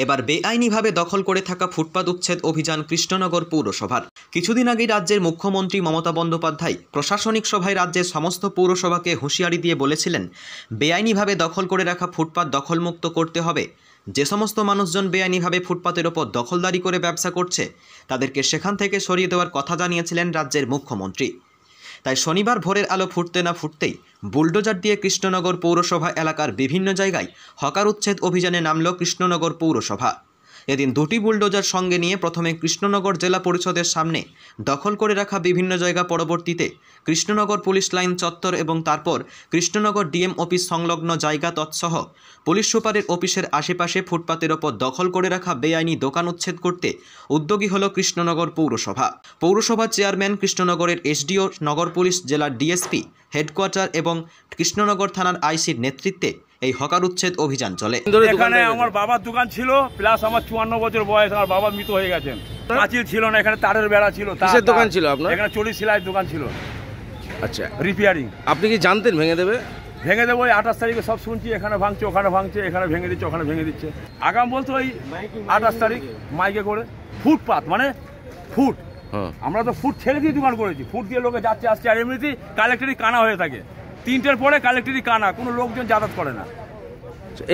এবার বেআইনিভাবে দখল করে থাকা ফুটপাত উচ্ছেদ অভিযান কৃষ্ণনগর পৌরসভার। কিছুদিন আগেই রাজ্যের মুখ্যমন্ত্রী মমতা বন্দ্যোপাধ্যায় প্রশাসনিক সভায় রাজ্যের সমস্ত পৌরসভাকে হুঁশিয়ারি দিয়ে বলেছিলেন, বেআইনিভাবে দখল করে রাখা ফুটপাত দখলমুক্ত করতে হবে। যে সমস্ত মানুষজন বেআইনিভাবে ফুটপাতের ওপর দখলদারি করে ব্যবসা করছে তাদেরকে সেখান থেকে সরিয়ে দেওয়ার কথা জানিয়েছিলেন রাজ্যের মুখ্যমন্ত্রী। তাই শনিবার ভোরের আলো ফুটতে না ফুটতেই বুলডোজার দিয়ে কৃষ্ণনগর পৌরসভা এলাকার বিভিন্ন জায়গায় হকার উচ্ছেদ অভিযানে নামল কৃষ্ণনগর পৌরসভা। এদিন দুটি বুলডোজার সঙ্গে নিয়ে প্রথমে কৃষ্ণনগর জেলা পরিষদের সামনে দখল করে রাখা বিভিন্ন জায়গা, পরবর্তীতে কৃষ্ণনগর পুলিশ লাইন চত্বর এবং তারপর কৃষ্ণনগর ডিএম অফিস সংলগ্ন জায়গা তৎসহ পুলিশ সুপারের অফিসের আশেপাশে ফুটপাতের ওপর দখল করে রাখা বেআইনি দোকান উচ্ছেদ করতে উদ্যোগী হল কৃষ্ণনগর পৌরসভা। পৌরসভার চেয়ারম্যান, কৃষ্ণনগরের এসডিও, নগর পুলিশ, জেলার ডিএসপি হেডকোয়ার্টার এবং কৃষ্ণনগর থানার আইসির নেতৃত্বে এই হকার উচ্ছেদ অভিযান চলে। এখানে আমার বাবার দোকান ছিল, প্লাস আমার 54 বছর বয়স, আমার বাবা মৃত হয়ে গেছেন। পাঁচিল ছিল না, এখানে তারের বেড়া ছিল। কিসের দোকান ছিল আপনার? এখানে চটি সেলাই দোকান ছিল। আচ্ছা, রিপেয়ারিং। আপনি কি জানতেন ভেঙে দেবে? ভেঙে দেবো, 28 তারিখে সব শুনছি, এখানে ভাঙছে, ওখানে ভাঙছে, এখানে ভেঙে দিচ্ছে, ওখানে ভেঙে দিচ্ছে। আগাম বলতো ওই 28 তারিখ মাইকে করে ফুটপাত মানে ফুট, আমরা তো ফুট ছেড়ে দিয়ে দোকান করেছি। ফুট দিয়ে লোকে যাচ্ছে আসছে, আর এমনিতেই কালেক্টরি কানা হয়ে থাকে। 3টের পরে কালেক্টরি কানা, কোনো লোকজন যাতায়াত করে না,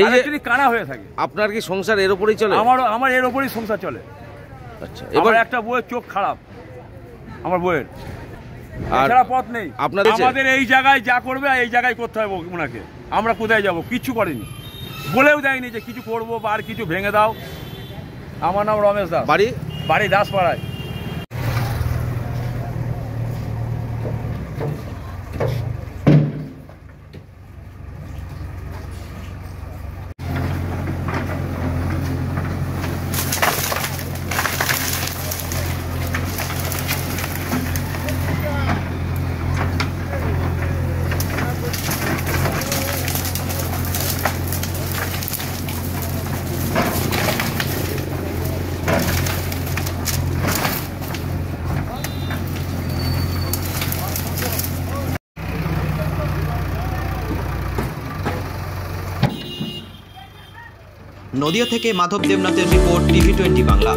কালেক্টরি কানা হয়ে থাকে। আপনার কি সংসার এর উপরেই চলে? আমার এর উপরেই সংসার চলে। আচ্ছা, এবার একটা বউয়ের চোখ খারাপ, আমার বউয়ের এছাড়া পথ নেই। আমাদের এই জায়গায় যা করবে এই জায়গায় করতে হবে ওনাকে। আমরা কোথায় যাব? কিচ্ছু করেনি, বলেও দেয়নি যে কিছু করবো বা আর কিছু ভেঙে দাও। আমার নাম রমেশ দাস, বাড়ি দাসপাড়ায়। নদিয়া থেকে মাধব দেবনাথের রিপোর্ট, টিভি 20 বাংলা।